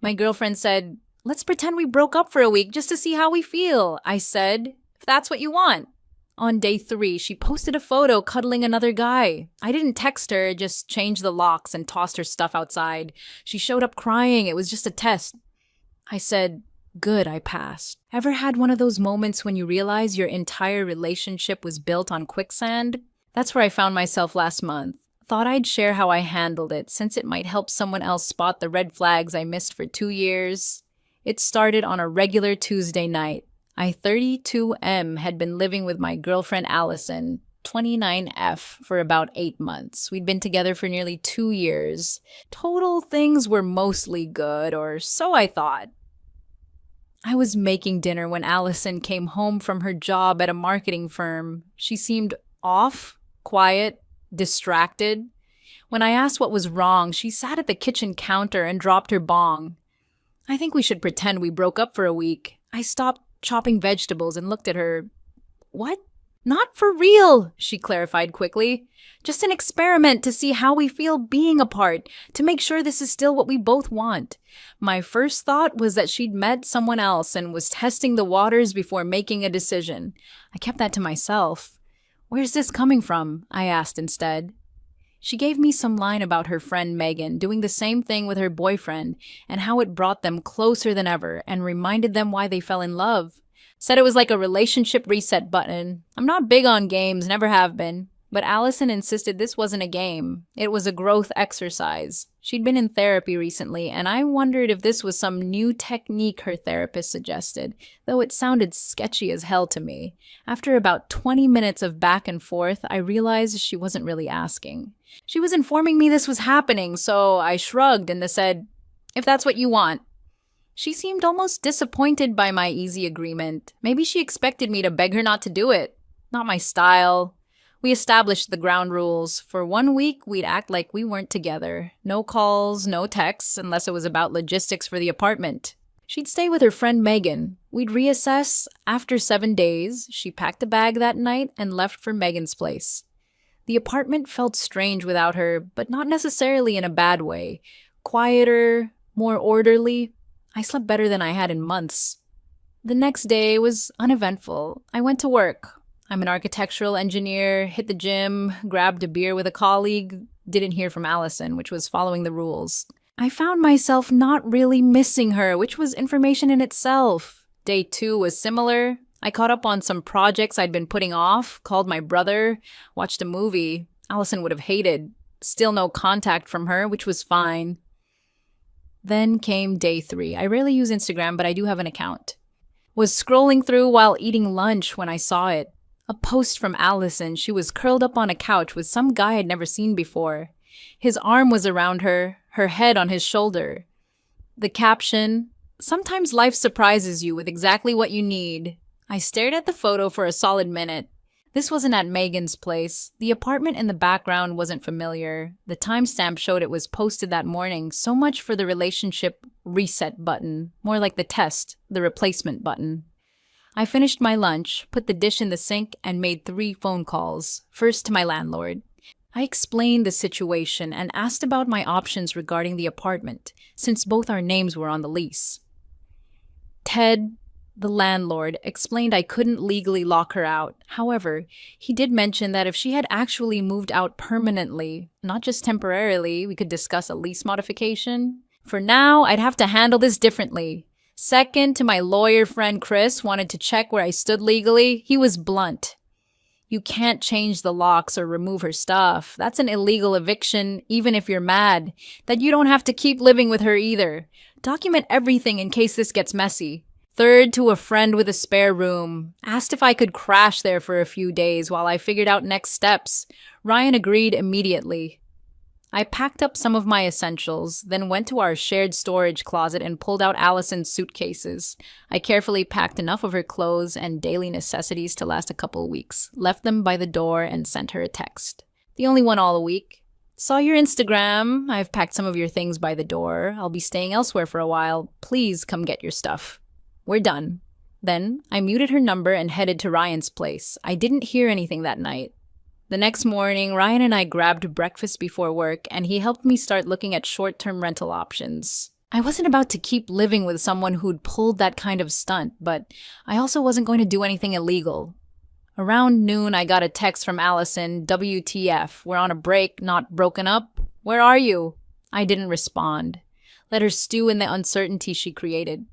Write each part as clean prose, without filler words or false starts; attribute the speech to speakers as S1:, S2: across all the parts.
S1: My girlfriend said, "Let's pretend we broke up for a week just to see how we feel." I said, "If that's what you want." On day 3, she posted a photo cuddling another guy. I didn't text her, just changed the locks and tossed her stuff outside. She showed up crying. It was just a test. I said, "Good, I passed." Ever had one of those moments when you realize your entire relationship was built on quicksand? That's where I found myself last month. Thought I'd share how I handled it since it might help someone else spot the red flags I missed for 2 years. It started on a regular Tuesday night. I 32M had been living with my girlfriend Allison, 29F, for about 8 months. We'd been together for nearly 2 years. Total things were mostly good, or so I thought. I was making dinner when Allison came home from her job at a marketing firm. She seemed off, quiet, distracted. When I asked what was wrong, she sat at the kitchen counter and dropped her bong. "I think we should pretend we broke up for a week." I stopped chopping vegetables and looked at her. "What?" "Not for real," she clarified quickly. "Just an experiment to see how we feel being apart, to make sure this is still what we both want." My first thought was that she'd met someone else and was testing the waters before making a decision. I kept that to myself. "Where's this coming from?" I asked instead. She gave me some line about her friend Megan doing the same thing with her boyfriend and how it brought them closer than ever and reminded them why they fell in love. Said it was like a relationship reset button. I'm not big on games, never have been. But Allison insisted this wasn't a game. It was a growth exercise. She'd been in therapy recently, and I wondered if this was some new technique her therapist suggested, though it sounded sketchy as hell to me. After about 20 minutes of back and forth, I realized she wasn't really asking. She was informing me this was happening, so I shrugged and said, "If that's what you want." She seemed almost disappointed by my easy agreement. Maybe she expected me to beg her not to do it. Not my style. We established the ground rules. For 1 week, we'd act like we weren't together. No calls, no texts, unless it was about logistics for the apartment. She'd stay with her friend Megan. We'd reassess. After 7 days, she packed a bag that night and left for Megan's place. The apartment felt strange without her, but not necessarily in a bad way. Quieter, more orderly. I slept better than I had in months. The next day was uneventful. I went to work. I'm an architectural engineer, hit the gym, grabbed a beer with a colleague, didn't hear from Allison, which was following the rules. I found myself not really missing her, which was information in itself. Day 2 was similar. I caught up on some projects I'd been putting off, called my brother, watched a movie. Allison would have hated. Still no contact from her, which was fine. Then came day 3. I rarely use Instagram, but I do have an account. Was scrolling through while eating lunch when I saw it. A post from Allison. She was curled up on a couch with some guy I'd never seen before. His arm was around her head on his shoulder. The caption, "Sometimes life surprises you with exactly what you need." I stared at the photo for a solid minute. This wasn't at Megan's place. The apartment in the background wasn't familiar. The timestamp showed it was posted that morning. So much for the relationship reset button. More like the test, the replacement button. I finished my lunch, put the dish in the sink, and made 3 phone calls. First to my landlord. I explained the situation and asked about my options regarding the apartment, since both our names were on the lease. Ted, the landlord, explained I couldn't legally lock her out. However, he did mention that if she had actually moved out permanently, not just temporarily, we could discuss a lease modification. For now, I'd have to handle this differently. Second, to my lawyer friend Chris, wanted to check where I stood legally. He was blunt. "You can't change the locks or remove her stuff. That's an illegal eviction, even if you're mad. That you don't have to keep living with her either. Document everything in case this gets messy." Third, to a friend with a spare room. Asked if I could crash there for a few days while I figured out next steps. Ryan agreed immediately. I packed up some of my essentials, then went to our shared storage closet and pulled out Allison's suitcases. I carefully packed enough of her clothes and daily necessities to last a couple weeks, left them by the door, and sent her a text. The only one all week. "Saw your Instagram. I've packed some of your things by the door. I'll be staying elsewhere for a while. Please come get your stuff. We're done." Then I muted her number and headed to Ryan's place. I didn't hear anything that night. The next morning, Ryan and I grabbed breakfast before work, and he helped me start looking at short-term rental options. I wasn't about to keep living with someone who'd pulled that kind of stunt, but I also wasn't going to do anything illegal. Around noon, I got a text from Allison, WTF, we're on a break, not broken up. Where are you? I didn't respond. Let her stew in the uncertainty she created.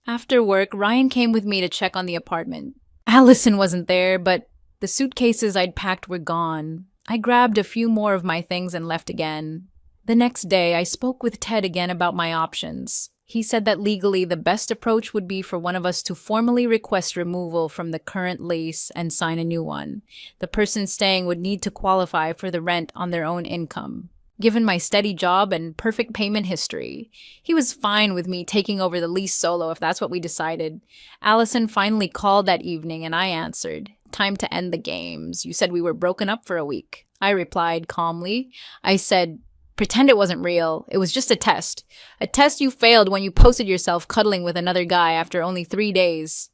S1: After work, Ryan came with me to check on the apartment. Allison wasn't there, but the suitcases I'd packed were gone. I grabbed a few more of my things and left again. The next day, I spoke with Ted again about my options. He said that legally the best approach would be for one of us to formally request removal from the current lease and sign a new one. The person staying would need to qualify for the rent on their own income. Given my steady job and perfect payment history, he was fine with me taking over the lease solo if that's what we decided. Allison finally called that evening and I answered. Time to end the games. You said we were broken up for a week. I replied calmly. I said, pretend it wasn't real. It was just a test. A test you failed when you posted yourself cuddling with another guy after only 3 days.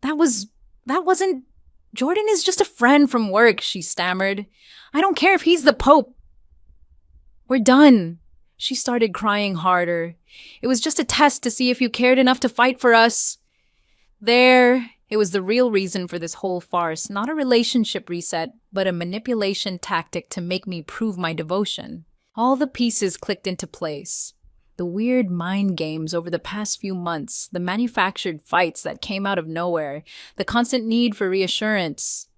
S1: That wasn't... Jordan is just a friend from work, she stammered. I don't care if he's the Pope. We're done. She started crying harder. It was just a test to see if you cared enough to fight for us. It was the real reason for this whole farce, not a relationship reset, but a manipulation tactic to make me prove my devotion. All the pieces clicked into place. The weird mind games over the past few months, the manufactured fights that came out of nowhere, the constant need for reassurance.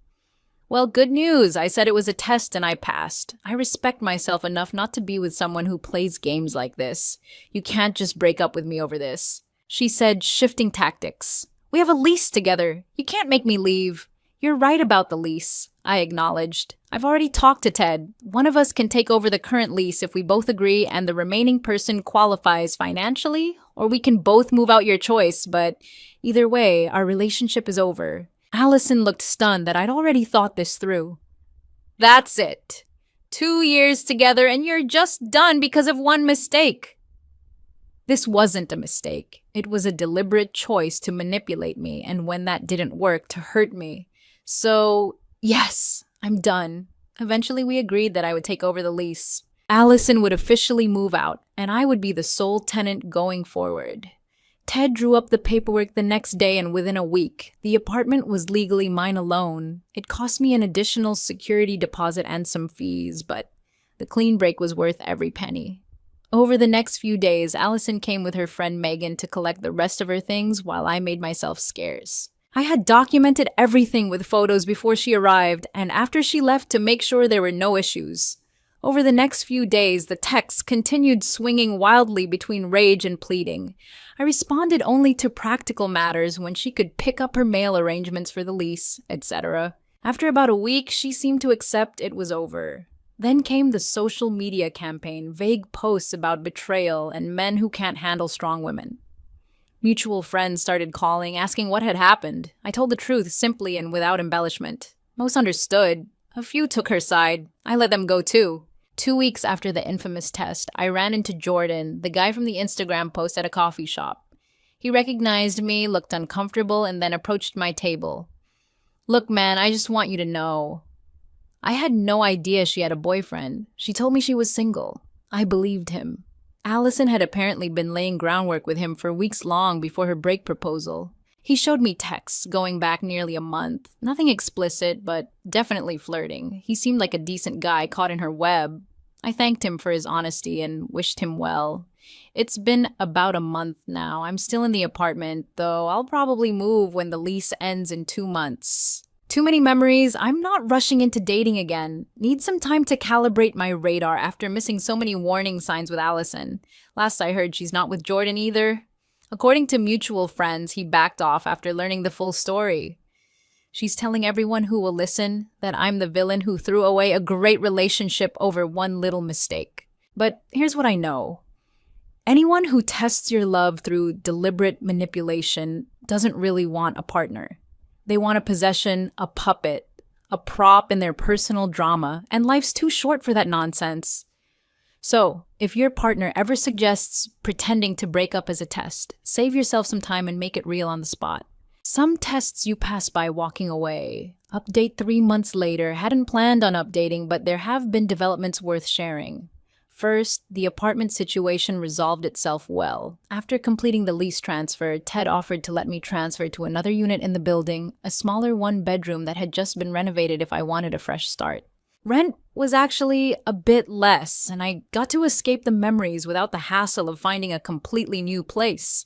S1: Well, good news. I said it was a test and I passed. I respect myself enough not to be with someone who plays games like this. You can't just break up with me over this. She said, shifting tactics. We have a lease together. You can't make me leave. You're right about the lease, I acknowledged. I've already talked to Ted. One of us can take over the current lease if we both agree and the remaining person qualifies financially, or we can both move out, your choice, but either way, our relationship is over. Allison looked stunned that I'd already thought this through. That's it. 2 years together and you're just done because of one mistake. This wasn't a mistake. It was a deliberate choice to manipulate me, and when that didn't work, to hurt me. So, yes, I'm done. Eventually, we agreed that I would take over the lease. Allison would officially move out, and I would be the sole tenant going forward. Ted drew up the paperwork the next day, and within a week, the apartment was legally mine alone. It cost me an additional security deposit and some fees, but the clean break was worth every penny. Over the next few days, Allison came with her friend Megan to collect the rest of her things while I made myself scarce. I had documented everything with photos before she arrived and after she left to make sure there were no issues. Over the next few days, the texts continued swinging wildly between rage and pleading. I responded only to practical matters when she could pick up her mail arrangements for the lease, etc. After about a week, she seemed to accept it was over. Then came the social media campaign, vague posts about betrayal and men who can't handle strong women. Mutual friends started calling, asking what had happened. I told the truth simply and without embellishment. Most understood. A few took her side. I let them go too. 2 weeks after the infamous test, I ran into Jordan, the guy from the Instagram post, at a coffee shop. He recognized me, looked uncomfortable, and then approached my table. Look, man, I just want you to know. I had no idea she had a boyfriend. She told me she was single. I believed him. Allison had apparently been laying groundwork with him for weeks long before her break proposal. He showed me texts going back nearly a month. Nothing explicit, but definitely flirting. He seemed like a decent guy caught in her web. I thanked him for his honesty and wished him well. It's been about a month now. I'm still in the apartment, though I'll probably move when the lease ends in 2 months. Too many memories. I'm not rushing into dating again. Need some time to calibrate my radar after missing so many warning signs with Allison. Last I heard, she's not with Jordan either. According to mutual friends, he backed off after learning the full story. She's telling everyone who will listen that I'm the villain who threw away a great relationship over one little mistake. But here's what I know. Anyone who tests your love through deliberate manipulation doesn't really want a partner. They want a possession, a puppet, a prop in their personal drama, and life's too short for that nonsense. So, if your partner ever suggests pretending to break up as a test, save yourself some time and make it real on the spot. Some tests you pass by walking away. Update 3 months later. Hadn't planned on updating, but there have been developments worth sharing. First, the apartment situation resolved itself well. After completing the lease transfer, Ted offered to let me transfer to another unit in the building, a smaller one-bedroom that had just been renovated if I wanted a fresh start. Rent was actually a bit less, and I got to escape the memories without the hassle of finding a completely new place.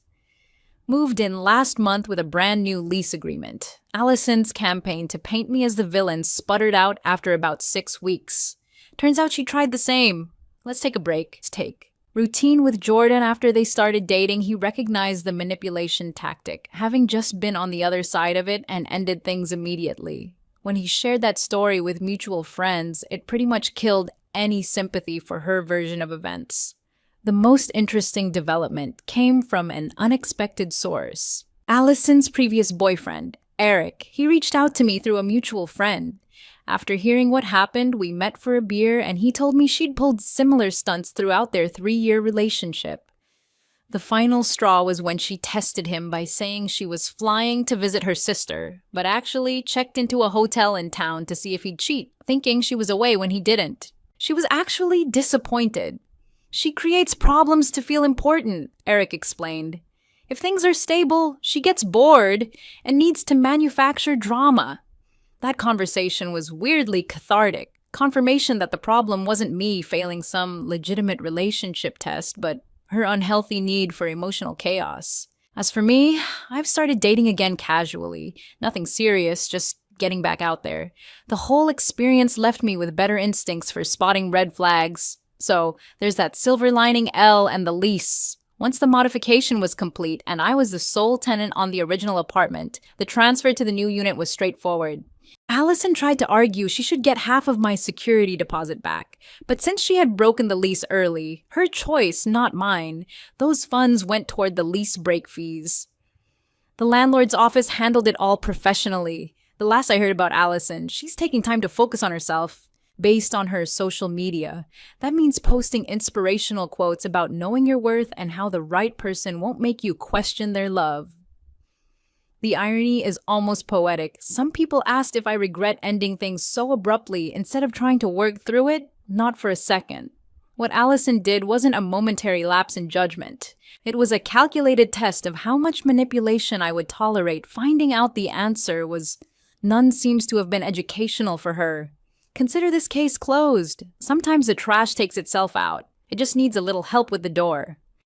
S1: Moved in last month with a brand new lease agreement. Allison's campaign to paint me as the villain sputtered out after about 6 weeks. Turns out she tried the same. Let's take a break. Routine with Jordan after they started dating, he recognized the manipulation tactic, having just been on the other side of it and ended things immediately. When he shared that story with mutual friends, it pretty much killed any sympathy for her version of events. The most interesting development came from an unexpected source. Allison's previous boyfriend, Eric, he reached out to me through a mutual friend. After hearing what happened, we met for a beer and he told me she'd pulled similar stunts throughout their 3-year relationship. The final straw was when she tested him by saying she was flying to visit her sister, but actually checked into a hotel in town to see if he'd cheat, thinking she was away when he didn't. She was actually disappointed. She creates problems to feel important, Eric explained. If things are stable, she gets bored and needs to manufacture drama. That conversation was weirdly cathartic, confirmation that the problem wasn't me failing some legitimate relationship test, but her unhealthy need for emotional chaos. As for me, I've started dating again casually. Nothing serious, just getting back out there. The whole experience left me with better instincts for spotting red flags. So, there's that silver lining L and the lease. Once the modification was complete and I was the sole tenant on the original apartment, the transfer to the new unit was straightforward. Allison tried to argue she should get half of my security deposit back, but since she had broken the lease early, her choice, not mine, those funds went toward the lease break fees. The landlord's office handled it all professionally. The last I heard about Allison, she's taking time to focus on herself. Based on her social media. That means posting inspirational quotes about knowing your worth and how the right person won't make you question their love. The irony is almost poetic. Some people asked if I regret ending things so abruptly instead of trying to work through it, not for a second. What Allison did wasn't a momentary lapse in judgment. It was a calculated test of how much manipulation I would tolerate. Finding out the answer was none seems to have been educational for her. Consider this case closed. Sometimes the trash takes itself out. It just needs a little help with the door.